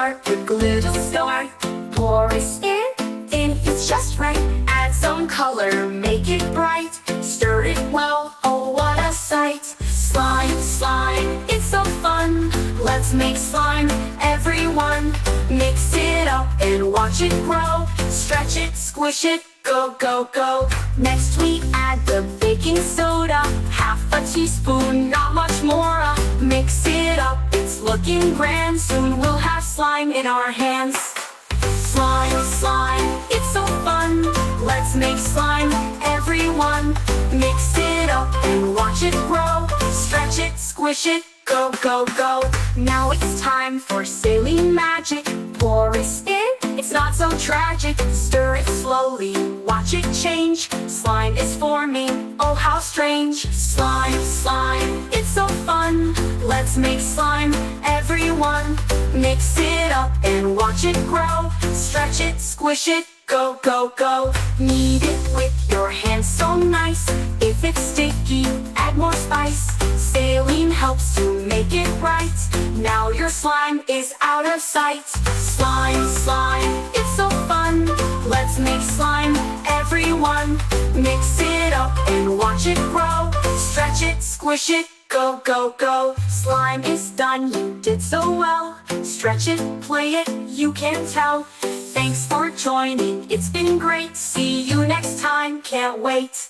start with glitter start. Pour it in, it's just right. Add some color, make it bright. Stir it well, oh what a sight. Slime, slime, it's so fun. Let's make slime, everyone. Mix it up and watch it grow. Stretch it, squish it, go, go, go. Next we add the baking soda. Half a teaspoon, not much more. Mix it up, it's looking grand. Soon we'll have slime in our hands. Slime, slime, it's so fun. Let's make slime, everyone. Mix it up and watch it grow. Stretch it, squish it, go, go, go. Now it's time for saline magic. Pour it in, it's not so tragic. Stir it slowly, watch it change. Slime is forming, oh how strange. Slime, slime, it's so fun. Let's make slime, everyone. Mix it up and watch it grow. Stretch it, squish it, go, go, go. Knead it with your hands so nice. If it's sticky, add more spice. Saline helps to make it right. Now your slime is out of sight. Slime, slime, it's so fun. Let's make slime, everyone. Mix it up and watch it grow. Stretch it, squish it, go, go, go. Slime is done, you did so well. Stretch it, play it, you can tell. Thanks for joining, it's been great. See you next time, can't wait.